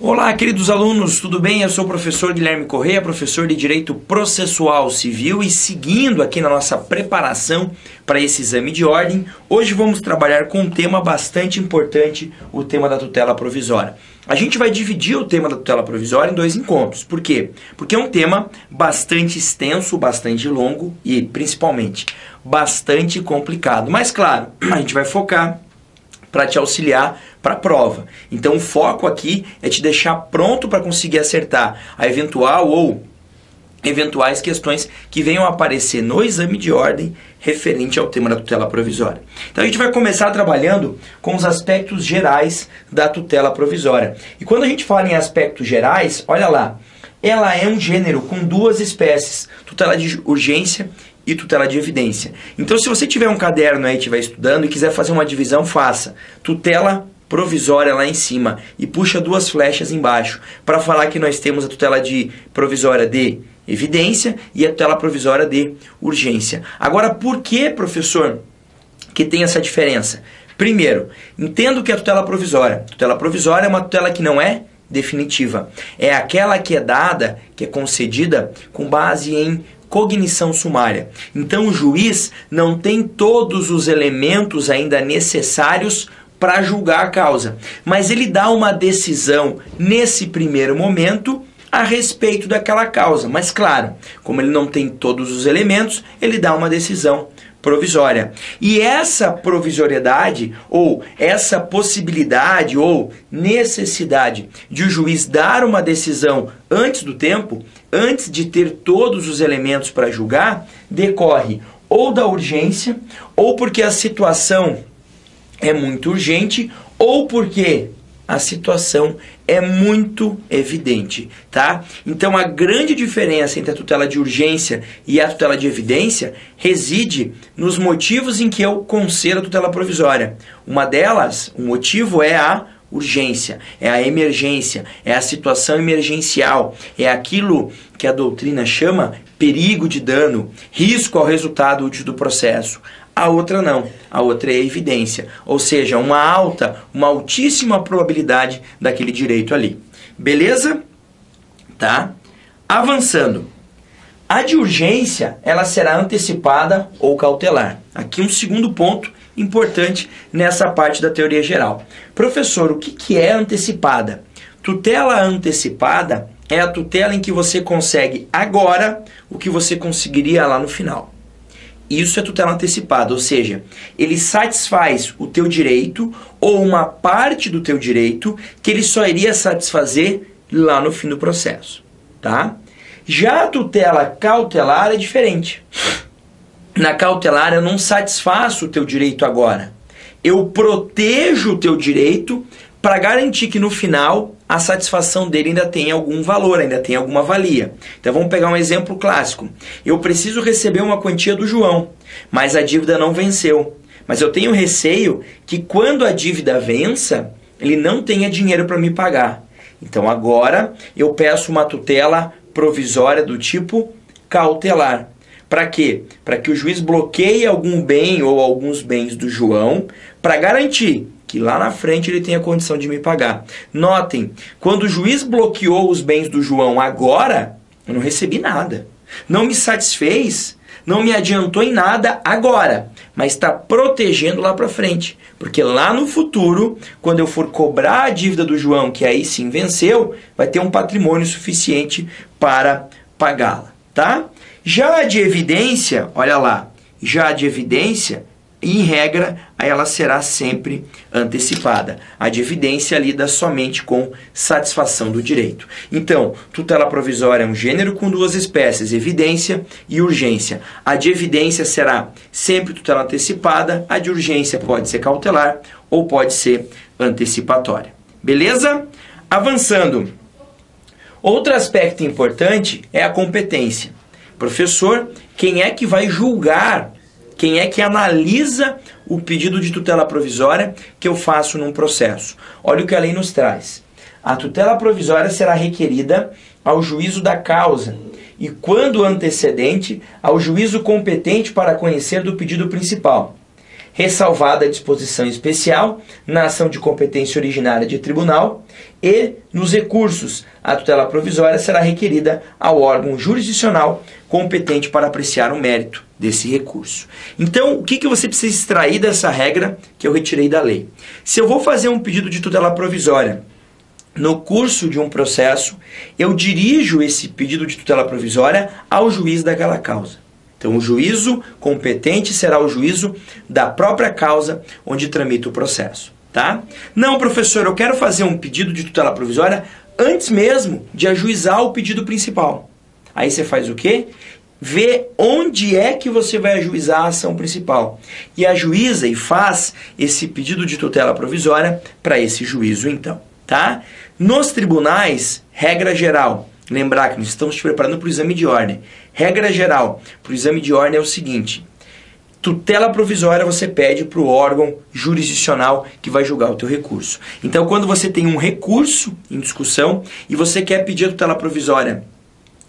Olá, queridos alunos, tudo bem? Eu sou o professor Guilherme Correia, professor de Direito Processual Civil e seguindo aqui na nossa preparação para esse exame de ordem, hoje vamos trabalhar com um tema bastante importante, o tema da tutela provisória. A gente vai dividir o tema da tutela provisória em dois encontros. Por quê? Porque é um tema bastante extenso, bastante longo e, principalmente, bastante complicado. Mas, claro, a gente vai focar para te auxiliar para a prova. Então o foco aqui é te deixar pronto para conseguir acertar a eventual ou eventuais questões que venham a aparecer no exame de ordem referente ao tema da tutela provisória. Então a gente vai começar trabalhando com os aspectos gerais da tutela provisória. E quando a gente fala em aspectos gerais, olha lá, ela é um gênero com duas espécies, tutela de urgência e tutela de evidência. Então, se você tiver um caderno aí, estiver estudando e quiser fazer uma divisão, faça tutela provisória lá em cima e puxa duas flechas embaixo para falar que nós temos a tutela de provisória de evidência e a tutela provisória de urgência. Agora, por que, professor, que tem essa diferença? Primeiro, entendo que a tutela provisória é uma tutela que não é definitiva. É aquela que é dada, que é concedida com base em cognição sumária. Então o juiz não tem todos os elementos ainda necessários para julgar a causa, mas ele dá uma decisão nesse primeiro momento a respeito daquela causa. Mas claro, como ele não tem todos os elementos, ele dá uma decisão provisória. E essa provisoriedade, ou essa possibilidade, ou necessidade de o juiz dar uma decisão antes do tempo, antes de ter todos os elementos para julgar, decorre ou da urgência, ou porque a situação é muito urgente, ou porque a situação é muito evidente, tá? Então a grande diferença entre a tutela de urgência e a tutela de evidência reside nos motivos em que eu concedo a tutela provisória. Uma delas, o motivo é a urgência, é a emergência, é a situação emergencial, é aquilo que a doutrina chama perigo de dano, risco ao resultado útil do processo. A outra não, a outra é a evidência, ou seja, uma altíssima probabilidade daquele direito ali. Beleza? Tá? Avançando. A de urgência, ela será antecipada ou cautelar. Aqui um segundo ponto importante nessa parte da teoria geral. Professor, o que é antecipada? Tutela antecipada é a tutela em que você consegue agora o que você conseguiria lá no final. Isso é tutela antecipada, ou seja, ele satisfaz o teu direito ou uma parte do teu direito que ele só iria satisfazer lá no fim do processo, tá? Já a tutela cautelar é diferente. Na cautelar eu não satisfaço o teu direito agora. Eu protejo o teu direito para garantir que no final a satisfação dele ainda tem algum valor, ainda tem alguma valia. Então vamos pegar um exemplo clássico. Eu preciso receber uma quantia do João, mas a dívida não venceu. Mas eu tenho receio que quando a dívida vença, ele não tenha dinheiro para me pagar. Então agora eu peço uma tutela provisória do tipo cautelar. Para quê? Para que o juiz bloqueie algum bem ou alguns bens do João para garantir que lá na frente ele tenha condição de me pagar. Notem, quando o juiz bloqueou os bens do João agora, eu não recebi nada. Não me satisfez, não me adiantou em nada agora, mas está protegendo lá para frente. Porque lá no futuro, quando eu for cobrar a dívida do João, que aí sim venceu, vai ter um patrimônio suficiente para pagá-la, tá? Já a de evidência, olha lá, já a de evidência, em regra, ela será sempre antecipada. A de evidência lida somente com satisfação do direito. Então, tutela provisória é um gênero com duas espécies, evidência e urgência. A de evidência será sempre tutela antecipada, a de urgência pode ser cautelar ou pode ser antecipatória. Beleza? Avançando. Outro aspecto importante é a competência. Professor, quem é que vai julgar? Quem é que analisa o pedido de tutela provisória que eu faço num processo? Olha o que a lei nos traz. A tutela provisória será requerida ao juízo da causa e, quando antecedente, ao juízo competente para conhecer do pedido principal. ressalvada a disposição especial na ação de competência originária de tribunal e, nos recursos, a tutela provisória será requerida ao órgão jurisdicional competente para apreciar o mérito desse recurso. Então, o que você precisa extrair dessa regra que eu retirei da lei? Se eu vou fazer um pedido de tutela provisória no curso de um processo, eu dirijo esse pedido de tutela provisória ao juiz daquela causa. Então, o juízo competente será o juízo da própria causa onde tramita o processo, tá? Não, professor, eu quero fazer um pedido de tutela provisória antes mesmo de ajuizar o pedido principal. Aí você faz o quê? Vê onde é que você vai ajuizar a ação principal. E ajuiza e faz esse pedido de tutela provisória para esse juízo, então, tá? Nos tribunais, regra geral, lembrar que nós estamos te preparando para o exame de ordem. Regra geral para o exame de ordem é o seguinte: tutela provisória você pede para o órgão jurisdicional que vai julgar o teu recurso. Então, quando você tem um recurso em discussão e você quer pedir a tutela provisória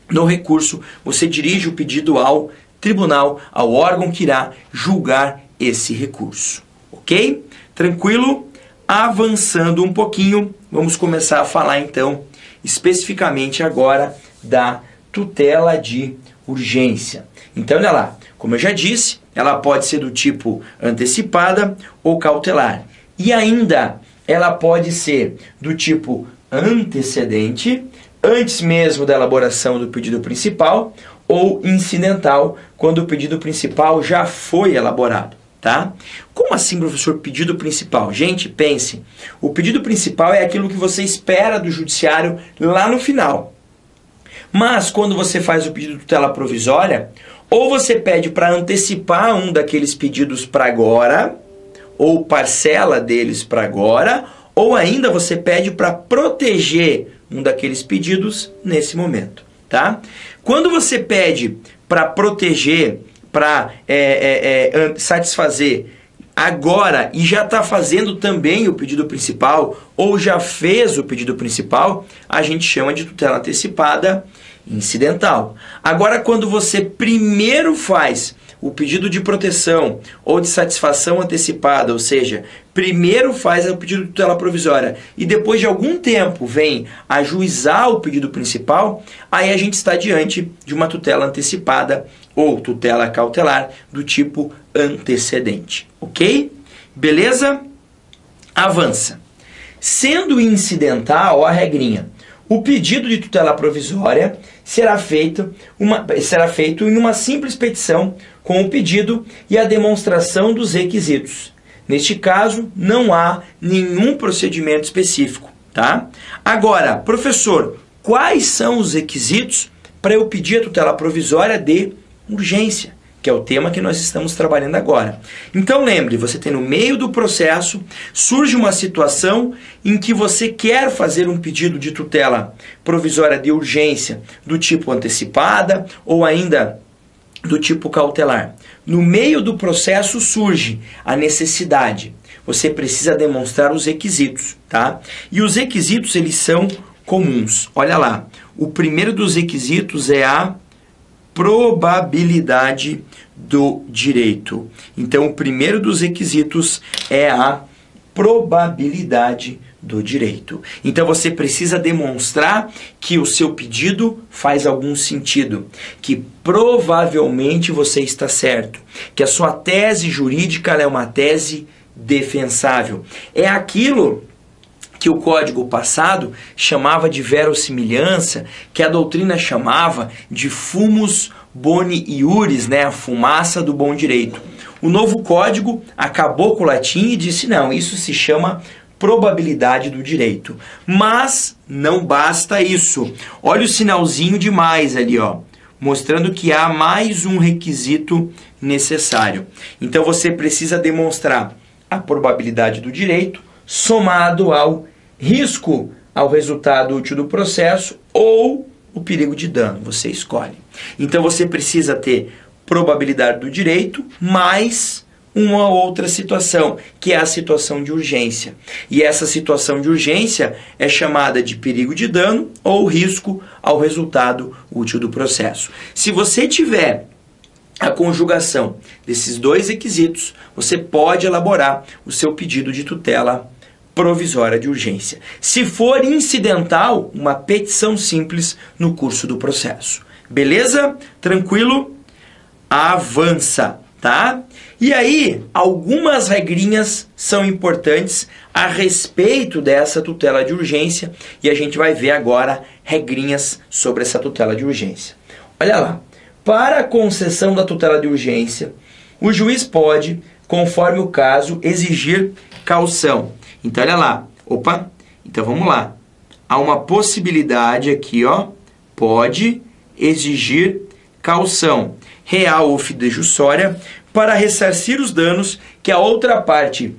no recurso, você dirige o pedido ao tribunal, ao órgão que irá julgar esse recurso. Ok? Tranquilo? Avançando um pouquinho, vamos começar a falar então especificamente agora da tutela de urgência. Então, olha lá, como eu já disse, ela pode ser do tipo antecipada ou cautelar. E ainda, ela pode ser do tipo antecedente, antes mesmo da elaboração do pedido principal, ou incidental, quando o pedido principal já foi elaborado, tá? Como assim, professor, pedido principal? Gente, pense, o pedido principal é aquilo que você espera do judiciário lá no final. Mas, quando você faz o pedido de tutela provisória, ou você pede para antecipar um daqueles pedidos para agora, ou parcela deles para agora, ou ainda você pede para proteger um daqueles pedidos nesse momento, tá? Quando você pede para proteger, para satisfazer agora e já está fazendo também o pedido principal, ou já fez o pedido principal, a gente chama de tutela antecipada incidental. Agora, quando você primeiro faz o pedido de proteção ou de satisfação antecipada, ou seja, primeiro faz o pedido de tutela provisória e depois de algum tempo vem ajuizar o pedido principal, aí a gente está diante de uma tutela antecipada ou tutela cautelar do tipo antecedente, ok? Beleza? Avança. Sendo incidental, a regrinha, o pedido de tutela provisória será feito em uma simples petição com o pedido e a demonstração dos requisitos. Neste caso, não há nenhum procedimento específico, tá? Agora, professor, quais são os requisitos para eu pedir a tutela provisória de urgência? Que é o tema que nós estamos trabalhando agora. Então lembre, você tem no meio do processo, surge uma situação em que você quer fazer um pedido de tutela provisória de urgência do tipo antecipada ou ainda do tipo cautelar. No meio do processo surge a necessidade. Você precisa demonstrar os requisitos, tá? E os requisitos, eles são comuns. Olha lá, o primeiro dos requisitos é a probabilidade do direito. Então, o primeiro dos requisitos é a probabilidade do direito. Então, você precisa demonstrar que o seu pedido faz algum sentido, que provavelmente você está certo, que a sua tese jurídica é uma tese defensável. É aquilo que o Código passado chamava de verossimilhança, que a doutrina chamava de fumus boni iuris, né? A fumaça do bom direito. O novo Código acabou com o latim e disse, não, isso se chama probabilidade do direito. Mas não basta isso. Olha o sinalzinho de mais ali, ó, mostrando que há mais um requisito necessário. Então você precisa demonstrar a probabilidade do direito somado ao risco ao resultado útil do processo ou o perigo de dano, você escolhe. Então você precisa ter probabilidade do direito mais uma outra situação, que é a situação de urgência. E essa situação de urgência é chamada de perigo de dano ou risco ao resultado útil do processo. Se você tiver a conjugação desses dois requisitos, você pode elaborar o seu pedido de tutela provisória de urgência. Se for incidental, uma petição simples no curso do processo. Beleza? Tranquilo? Avança, tá? E aí, algumas regrinhas são importantes a respeito dessa tutela de urgência e a gente vai ver agora regrinhas sobre essa tutela de urgência. Olha lá. Para a concessão da tutela de urgência, o juiz pode, conforme o caso, exigir caução. Então, olha lá. Opa, então vamos lá. Há uma possibilidade aqui, ó. Pode exigir caução real ou fidejussória para ressarcir os danos que a outra parte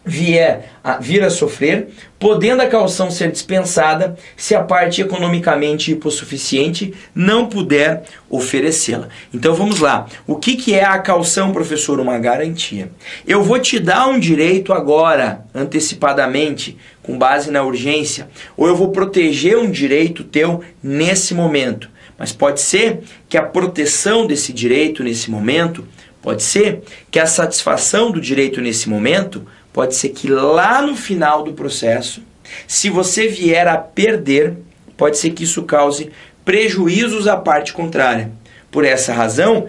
vir a sofrer, podendo a caução ser dispensada se a parte economicamente hipossuficiente não puder oferecê-la. Então vamos lá. O que é a caução, professor? Uma garantia. Eu vou te dar um direito agora, antecipadamente, com base na urgência, ou eu vou proteger um direito teu nesse momento. Mas pode ser que a proteção desse direito nesse momento, pode ser que a satisfação do direito nesse momento, pode ser que lá no final do processo, se você vier a perder, pode ser que isso cause prejuízos à parte contrária. Por essa razão,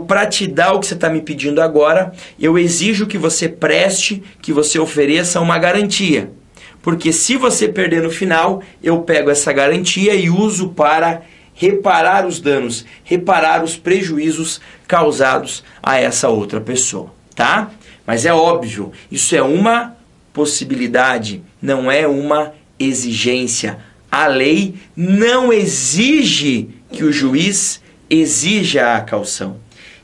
para te dar o que você está me pedindo agora, eu exijo que você preste, que você ofereça uma garantia. Porque se você perder no final, eu pego essa garantia e uso para reparar os danos, reparar os prejuízos causados a essa outra pessoa, tá? Mas é óbvio, isso é uma possibilidade, não é uma exigência. A lei não exige que o juiz exija a caução.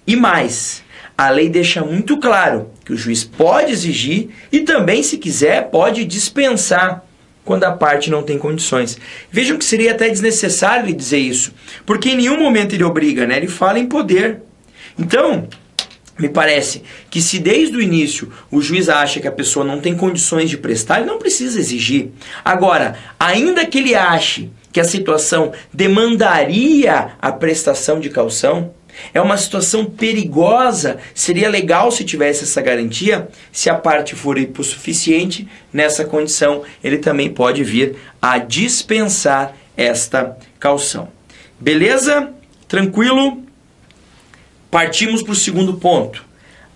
E mais, a lei deixa muito claro que o juiz pode exigir e também, se quiser, pode dispensar quando a parte não tem condições. Vejam que seria até desnecessário ele dizer isso, porque em nenhum momento ele obriga, né? Ele fala em poder. Então, me parece que se desde o início o juiz acha que a pessoa não tem condições de prestar, ele não precisa exigir. Agora, ainda que ele ache que a situação demandaria a prestação de caução, é uma situação perigosa, seria legal se tivesse essa garantia. Se a parte for hipossuficiente, nessa condição, ele também pode vir a dispensar esta caução. Beleza? Tranquilo? Partimos para o segundo ponto.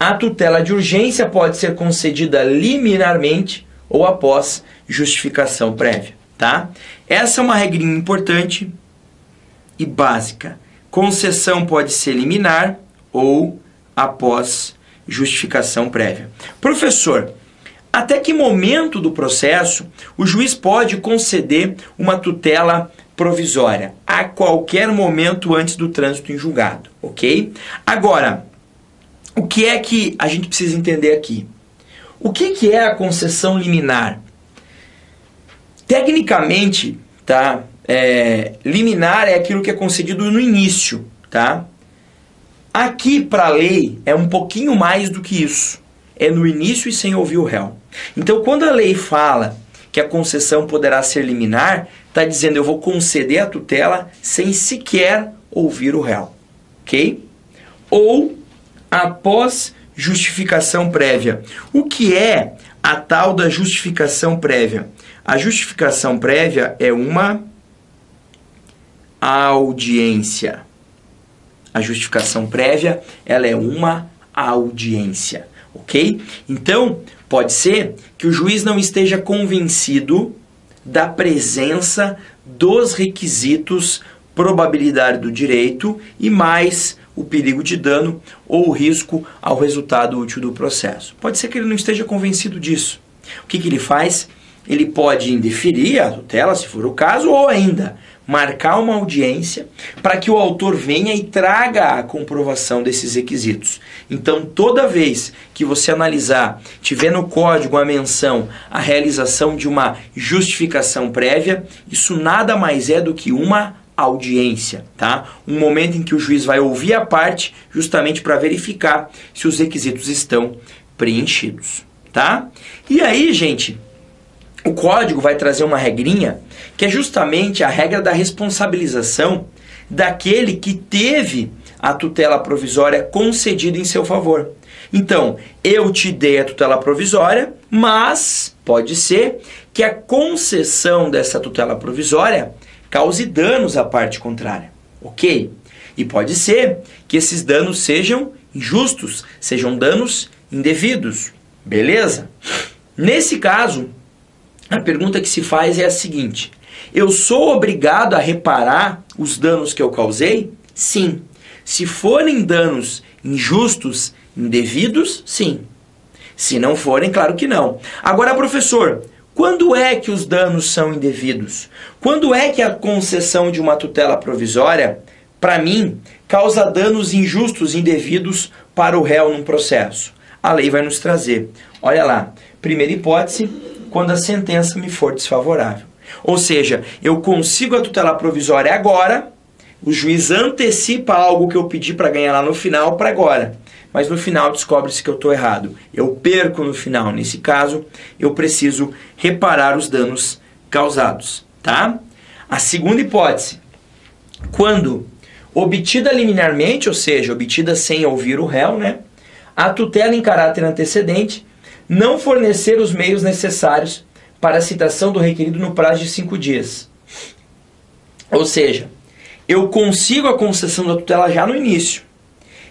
A tutela de urgência pode ser concedida liminarmente ou após justificação prévia, tá? Essa é uma regrinha importante e básica. Concessão pode ser liminar ou após justificação prévia. Professor, até que momento do processo o juiz pode conceder uma tutela provisória? A qualquer momento antes do trânsito em julgado, ok? Agora, o que é que a gente precisa entender aqui? O que é a concessão liminar? Tecnicamente, tá? Liminar é aquilo que é concedido no início, tá? Aqui, para a lei, é um pouquinho mais do que isso. É no início e sem ouvir o réu. Então, quando a lei fala que a concessão poderá ser liminar, está dizendo eu vou conceder a tutela sem sequer ouvir o réu, ok? Ou após justificação prévia. O que é a tal da justificação prévia? A justificação prévia é uma audiência. A justificação prévia, ela é uma audiência, ok? Então, pode ser que o juiz não esteja convencido da presença dos requisitos probabilidade do direito e mais o perigo de dano ou o risco ao resultado útil do processo. Pode ser que ele não esteja convencido disso. O que ele faz? Ele pode indeferir a tutela, se for o caso, ou ainda marcar uma audiência para que o autor venha e traga a comprovação desses requisitos. Então, toda vez que você analisar, tiver no código a menção, a realização de uma justificação prévia, isso nada mais é do que uma audiência, tá? Um momento em que o juiz vai ouvir a parte justamente para verificar se os requisitos estão preenchidos, tá? E aí, gente, o código vai trazer uma regrinha que é justamente a regra da responsabilização daquele que teve a tutela provisória concedida em seu favor. Então, eu te dei a tutela provisória, mas pode ser que a concessão dessa tutela provisória cause danos à parte contrária, ok? E pode ser que esses danos sejam injustos, sejam danos indevidos, beleza? Nesse caso, a pergunta que se faz é a seguinte: eu sou obrigado a reparar os danos que eu causei? Sim. Se forem danos injustos, indevidos, sim. Se não forem, claro que não. Agora, professor, quando é que os danos são indevidos? Quando é que a concessão de uma tutela provisória, para mim, causa danos injustos, indevidos para o réu num processo? A lei vai nos trazer. Olha lá, primeira hipótese, quando a sentença me for desfavorável. Ou seja, eu consigo a tutela provisória agora, o juiz antecipa algo que eu pedi para ganhar lá no final para agora. Mas no final descobre-se que eu estou errado. Eu perco no final. Nesse caso, eu preciso reparar os danos causados. Tá? A segunda hipótese, quando obtida liminarmente, ou seja, obtida sem ouvir o réu, né, a tutela em caráter antecedente não fornecer os meios necessários para a citação do requerido no prazo de 5 dias. Ou seja, eu consigo a concessão da tutela já no início.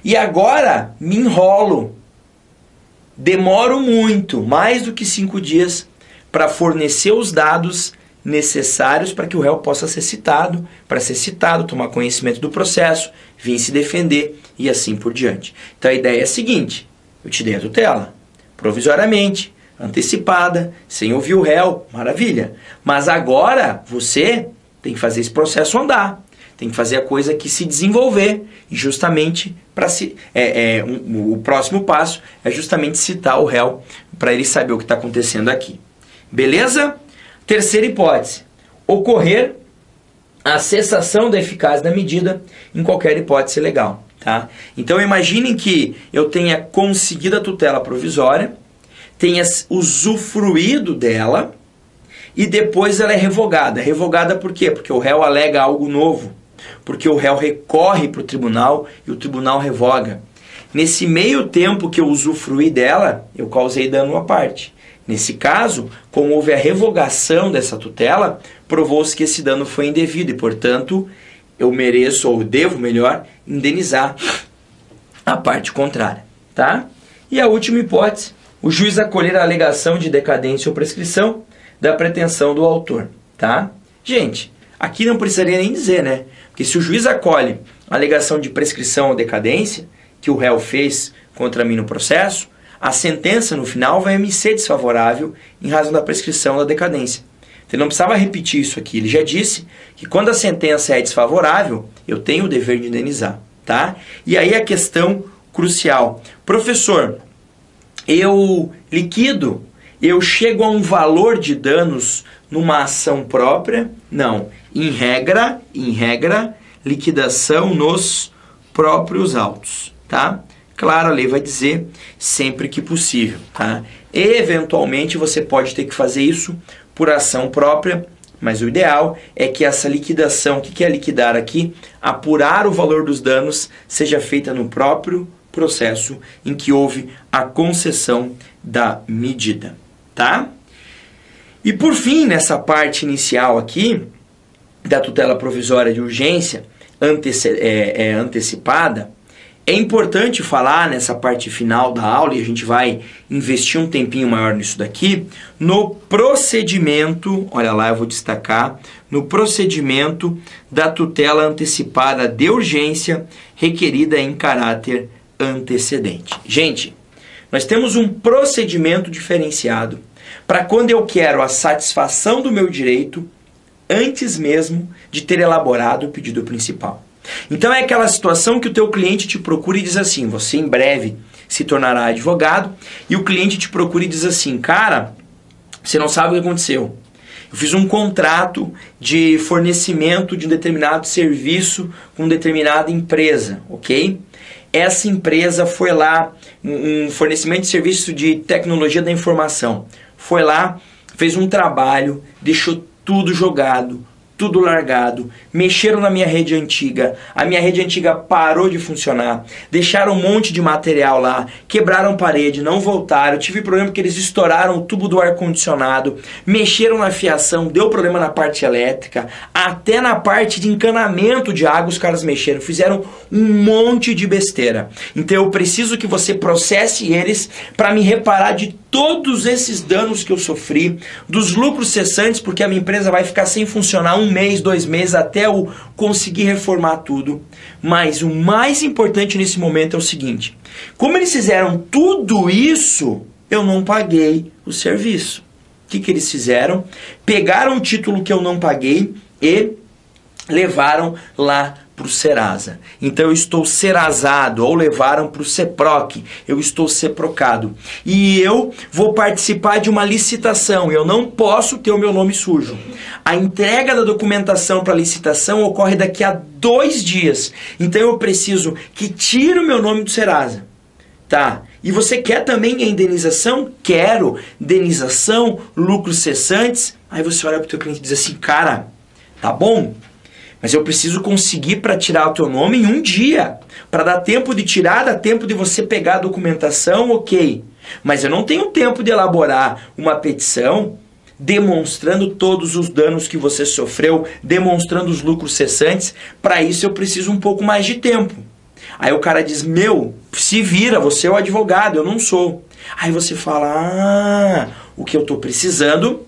E agora me enrolo. Demoro muito, mais do que 5 dias, para fornecer os dados necessários para que o réu possa ser citado, para ser citado, tomar conhecimento do processo, vir se defender e assim por diante. Então a ideia é a seguinte: eu te dei a tutela, provisoriamente, antecipada, sem ouvir o réu, maravilha. Mas agora você tem que fazer esse processo andar. Tem que fazer a coisa que se desenvolver, e justamente para o próximo passo é justamente citar o réu para ele saber o que está acontecendo aqui. Beleza? Terceira hipótese: ocorrer a cessação da eficácia da medida em qualquer hipótese legal. Tá? Então imaginem que eu tenha conseguido a tutela provisória, tenha usufruído dela e depois ela é revogada. Revogada por quê? Porque o réu alega algo novo. Porque o réu recorre para o tribunal e o tribunal revoga. Nesse meio tempo que eu usufruí dela, eu causei dano à parte. Nesse caso, como houve a revogação dessa tutela, provou-se que esse dano foi indevido e, portanto, eu mereço, ou devo, melhor, indenizar a parte contrária. Tá? E a última hipótese: o juiz acolher a alegação de decadência ou prescrição da pretensão do autor. Tá? Gente, aqui não precisaria nem dizer, né? Porque se o juiz acolhe a alegação de prescrição ou decadência que o réu fez contra mim no processo, a sentença no final vai me ser desfavorável em razão da prescrição ou da decadência. Ele não precisava repetir isso aqui. Ele já disse que quando a sentença é desfavorável, eu tenho o dever de indenizar. Tá? E aí a questão crucial: professor, eu liquido, eu chego a um valor de danos numa ação própria? Não. Em regra, liquidação nos próprios autos. Tá? Claro, a lei vai dizer sempre que possível. Tá? Eventualmente você pode ter que fazer isso por ação própria, mas o ideal é que essa liquidação, o que é liquidar aqui? Apurar o valor dos danos, seja feita no próprio processo em que houve a concessão da medida. Tá? E por fim, nessa parte inicial aqui, da tutela provisória de urgência antecipada, é importante falar nessa parte final da aula, e a gente vai investir um tempinho maior nisso daqui, no procedimento, olha lá, eu vou destacar, no procedimento da tutela antecipada de urgência requerida em caráter antecedente. Gente, nós temos um procedimento diferenciado para quando eu quero a satisfação do meu direito antes mesmo de ter elaborado o pedido principal. Então é aquela situação que o teu cliente te procura e diz assim: você em breve se tornará advogado, e o cliente te procura e diz assim: cara, você não sabe o que aconteceu. Eu fiz um contrato de fornecimento de um determinado serviço com determinada empresa, ok? Essa empresa foi lá, um fornecimento de serviço de tecnologia da informação, foi lá, fez um trabalho, deixou tudo jogado, tudo largado, mexeram na minha rede antiga, a minha rede antiga parou de funcionar, deixaram um monte de material lá, quebraram parede, não voltaram, tive problema porque eles estouraram o tubo do ar-condicionado, mexeram na fiação, deu problema na parte elétrica, até na parte de encanamento de água os caras mexeram, fizeram um monte de besteira. Então eu preciso que você processe eles para me reparar de todos esses danos que eu sofri, dos lucros cessantes, porque a minha empresa vai ficar sem funcionar 1 mês, 2 meses, até eu conseguir reformar tudo. Mas o mais importante nesse momento é o seguinte: como eles fizeram tudo isso, eu não paguei o serviço. O que eles fizeram? Pegaram o título que eu não paguei e levaram lá para o Serasa. Então eu estou serasado, ou levaram para o CEPROC, eu estou CEPROCado. E eu vou participar de uma licitação, eu não posso ter o meu nome sujo. A entrega da documentação para licitação ocorre daqui a 2 dias. Então eu preciso que tire o meu nome do Serasa. Tá? E você quer também a indenização? Quero. Indenização, lucros cessantes. Aí você olha para o teu cliente e diz assim: cara, tá bom, mas eu preciso conseguir para tirar o teu nome em 1 dia. Para dar tempo de tirar, dá tempo de você pegar a documentação, ok. Mas eu não tenho tempo de elaborar uma petição demonstrando todos os danos que você sofreu, demonstrando os lucros cessantes. Para isso eu preciso um pouco mais de tempo. Aí o cara diz: meu, se vira, você é o advogado, eu não sou. Aí você fala: o que eu estou precisando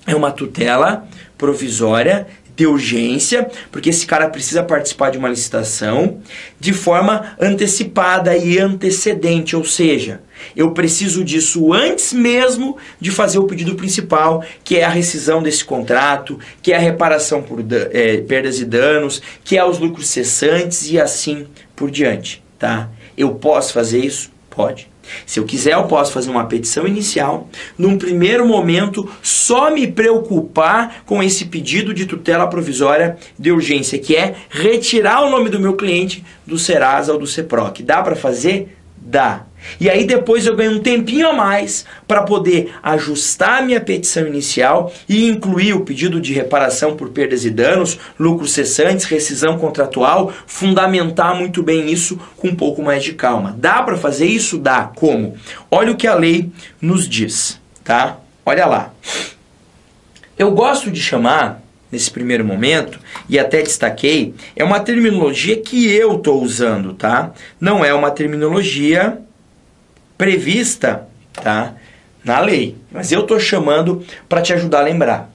é uma tutela provisória de urgência, porque esse cara precisa participar de uma licitação de forma antecipada e antecedente, ou seja, eu preciso disso antes mesmo de fazer o pedido principal, que é a rescisão desse contrato, que é a reparação por perdas e danos, que é os lucros cessantes e assim por diante, tá? Eu posso fazer isso? Pode. Se eu quiser, eu posso fazer uma petição inicial, num primeiro momento, só me preocupar com esse pedido de tutela provisória de urgência, que é retirar o nome do meu cliente do Serasa ou do CEPROC. Dá para fazer? Dá. E aí depois eu ganho um tempinho a mais para poder ajustar a minha petição inicial e incluir o pedido de reparação por perdas e danos, lucros cessantes, rescisão contratual, fundamentar muito bem isso com um pouco mais de calma. Dá para fazer isso? Dá. Como? Olha o que a lei nos diz, tá? Olha lá. Eu gosto de chamar, nesse primeiro momento, e até destaquei, é uma terminologia que eu estou usando, tá? Não é uma terminologia prevista, tá, na lei, mas eu estou chamando para te ajudar a lembrar.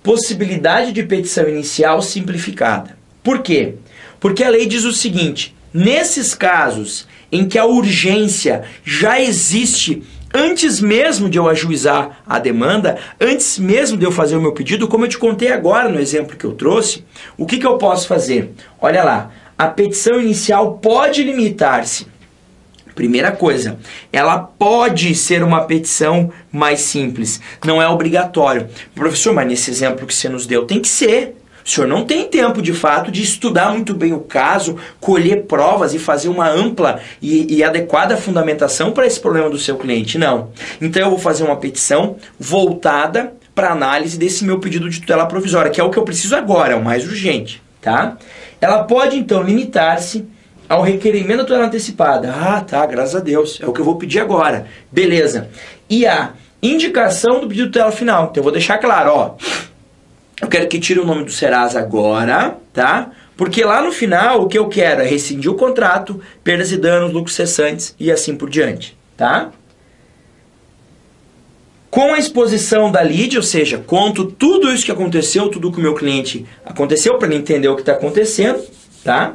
Possibilidade de petição inicial simplificada. Por quê? Porque a lei diz o seguinte: nesses casos em que a urgência já existe antes mesmo de eu ajuizar a demanda, antes mesmo de eu fazer o meu pedido, como eu te contei agora no exemplo que eu trouxe, o que eu posso fazer? Olha lá, a petição inicial pode limitar-se. Primeira coisa, ela pode ser uma petição mais simples, não é obrigatório. Professor, mas nesse exemplo que você nos deu tem que ser. O senhor não tem tempo, de fato, de estudar muito bem o caso, colher provas e fazer uma ampla e adequada fundamentação para esse problema do seu cliente. Não. Então eu vou fazer uma petição voltada para análise desse meu pedido de tutela provisória, que é o que eu preciso agora, é o mais urgente, tá? Ela pode, então, limitar-se ao requerimento da tutela antecipada. Ah, tá, graças a Deus, é o que eu vou pedir agora. Beleza. E a indicação do pedido de tutela final. Então eu vou deixar claro, ó, eu quero que tire o nome do Serasa agora, tá? Porque lá no final o que eu quero é rescindir o contrato, perdas e danos, lucros cessantes e assim por diante, tá? Com a exposição da lide, ou seja, conto tudo isso que aconteceu, tudo que o meu cliente aconteceu para ele entender o que está acontecendo, tá?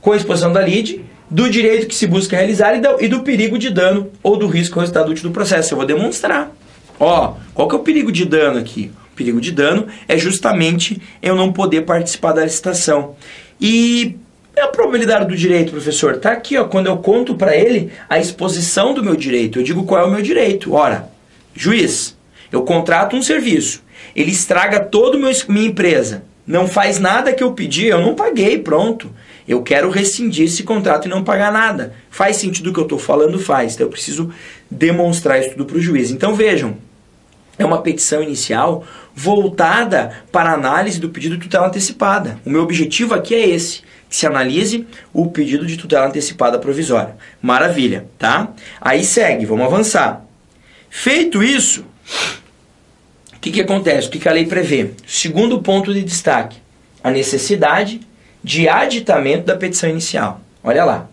Com a exposição da lide, do direito que se busca realizar e do perigo de dano ou do risco ao resultado útil do processo. Eu vou demonstrar. Ó, qual que é o perigo de dano aqui? O perigo de dano é justamente eu não poder participar da licitação. E a probabilidade do direito, professor, tá aqui, ó, quando eu conto para ele a exposição do meu direito. Eu digo qual é o meu direito. Ora, juiz, eu contrato um serviço, ele estraga toda a minha empresa, não faz nada que eu pedi, eu não paguei, pronto. Eu quero rescindir esse contrato e não pagar nada. Faz sentido o que eu estou falando? Faz. Então eu preciso demonstrar isso tudo para o juiz. Então vejam, é uma petição inicial voltada para a análise do pedido de tutela antecipada. O meu objetivo aqui é esse, que se analise o pedido de tutela antecipada provisória. Maravilha, tá? Aí segue, vamos avançar. Feito isso, o que acontece? O que a lei prevê? Segundo ponto de destaque, a necessidade de aditamento da petição inicial. Olha lá.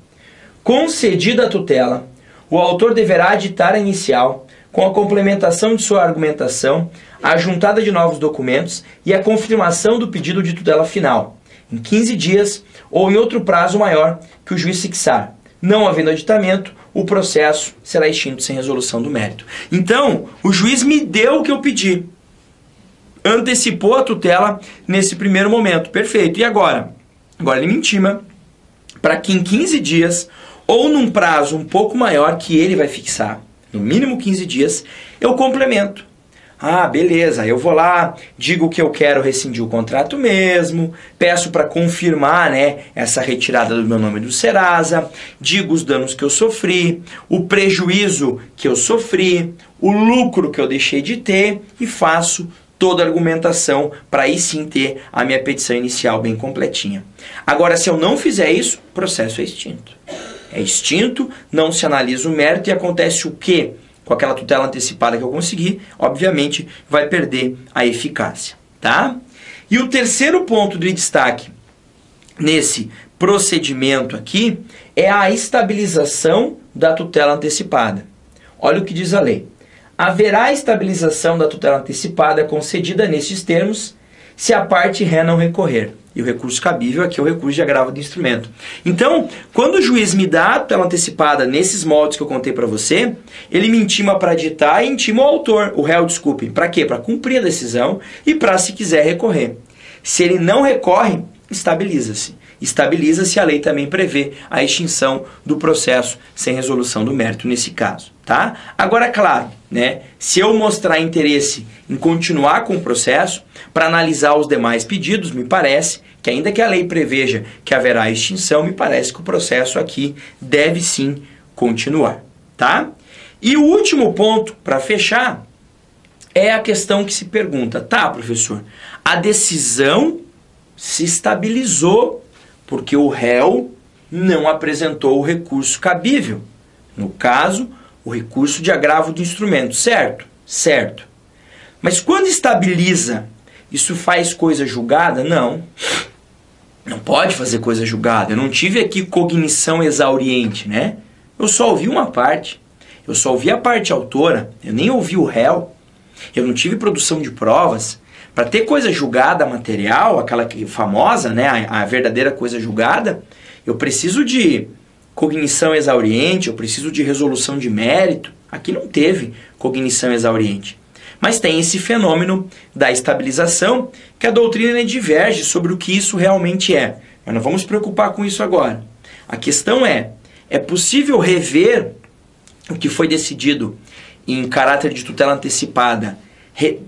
Concedida a tutela, o autor deverá aditar a inicial com a complementação de sua argumentação, a juntada de novos documentos e a confirmação do pedido de tutela final, em 15 dias ou em outro prazo maior que o juiz fixar. Não havendo aditamento, o processo será extinto sem resolução do mérito. Então, o juiz me deu o que eu pedi. Antecipou a tutela nesse primeiro momento. Perfeito. E agora? Agora ele me intima para que em 15 dias, ou num prazo um pouco maior que ele vai fixar, no mínimo 15 dias, eu complemento. Ah, beleza, eu vou lá, digo que eu quero rescindir o contrato mesmo, peço para confirmar, né, essa retirada do meu nome do Serasa, digo os danos que eu sofri, o prejuízo que eu sofri, o lucro que eu deixei de ter e faço toda a argumentação para aí sim ter a minha petição inicial bem completinha. Agora, se eu não fizer isso, o processo é extinto. É extinto, não se analisa o mérito e acontece o quê? Com aquela tutela antecipada que eu consegui, obviamente vai perder a eficácia, tá? E o terceiro ponto de destaque nesse procedimento aqui é a estabilização da tutela antecipada. Olha o que diz a lei. Haverá estabilização da tutela antecipada concedida nestes termos se a parte ré não recorrer. E o recurso cabível aqui é o recurso de agravo do instrumento. Então, quando o juiz me dá a tutela antecipada nesses moldes que eu contei para você, ele me intima para ditar e intima o autor, o réu, desculpe. Para quê? Para cumprir a decisão e para, se quiser, recorrer. Se ele não recorre, estabiliza-se. Estabiliza-se, a lei também prevê a extinção do processo sem resolução do mérito nesse caso, tá? Agora, claro, né, se eu mostrar interesse em continuar com o processo, para analisar os demais pedidos, me parece que, ainda que a lei preveja que haverá extinção, me parece que o processo aqui deve sim continuar, tá? E o último ponto, para fechar, é a questão que se pergunta, tá, professor, a decisão se estabilizou porque o réu não apresentou o recurso cabível. No caso, o recurso de agravo do instrumento, certo? Certo. Mas quando estabiliza, isso faz coisa julgada? Não. Não pode fazer coisa julgada. Eu não tive aqui cognição exauriente, né? Eu só ouvi uma parte. Eu só ouvi a parte autora. Eu nem ouvi o réu. Eu não tive produção de provas. Para ter coisa julgada material, aquela famosa, né, a verdadeira coisa julgada, eu preciso de cognição exauriente, eu preciso de resolução de mérito. Aqui não teve cognição exauriente. Mas tem esse fenômeno da estabilização, que a doutrina diverge sobre o que isso realmente é. Mas não vamos nos preocupar com isso agora. A questão é possível rever o que foi decidido em caráter de tutela antecipada,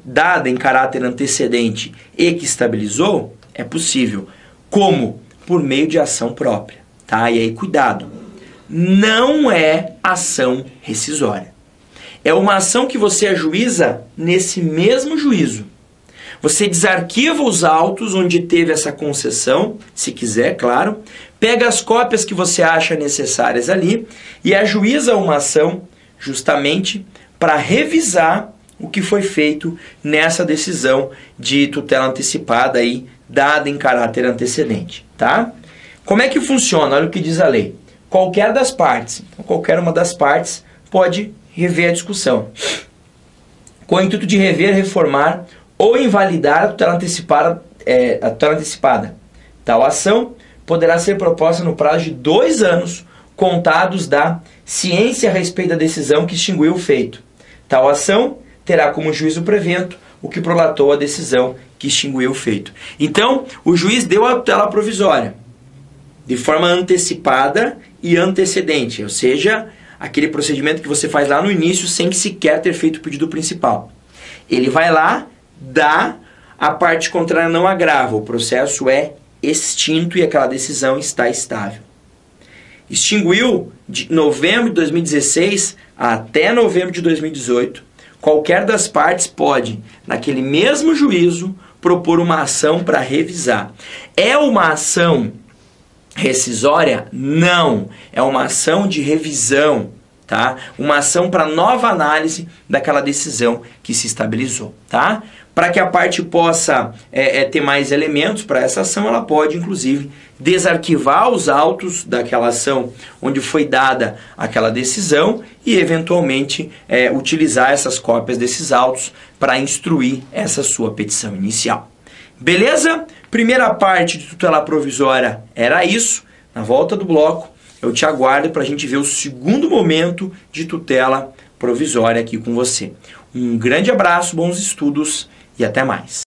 dada em caráter antecedente e que estabilizou? É possível. Como? Por meio de ação própria. Tá? E aí, cuidado. Não é ação rescisória. É uma ação que você ajuiza nesse mesmo juízo. Você desarquiva os autos onde teve essa concessão, se quiser, claro, pega as cópias que você acha necessárias ali e ajuiza uma ação justamente para revisar o que foi feito nessa decisão de tutela antecipada aí, dada em caráter antecedente, tá? Como é que funciona? Olha o que diz a lei. Qualquer das partes, qualquer uma das partes pode rever a discussão, com o intuito de rever, reformar ou invalidar a tutela antecipada. Tal ação poderá ser proposta no prazo de 2 anos, contados da ciência a respeito da decisão que extinguiu o feito. Tal ação terá como juízo prevento o que prolatou a decisão que extinguiu o feito. Então, o juiz deu a tutela provisória de forma antecipada e antecedente, ou seja, aquele procedimento que você faz lá no início sem sequer ter feito o pedido principal. Ele vai lá, dá, a parte contrária não agrava, o processo é extinto e aquela decisão está estável. Extinguiu de novembro de 2016 até novembro de 2018, qualquer das partes pode, naquele mesmo juízo, propor uma ação para revisar. É uma ação rescisória? Não. É uma ação de revisão, tá? Uma ação para nova análise daquela decisão que se estabilizou, tá? Para que a parte possa ter mais elementos para essa ação, ela pode, inclusive, desarquivar os autos daquela ação onde foi dada aquela decisão e, eventualmente, utilizar essas cópias desses autos para instruir essa sua petição inicial. Beleza? Primeira parte de tutela provisória era isso. Na volta do bloco, eu te aguardo para a gente ver o segundo momento de tutela provisória aqui com você. Um grande abraço, bons estudos e até mais.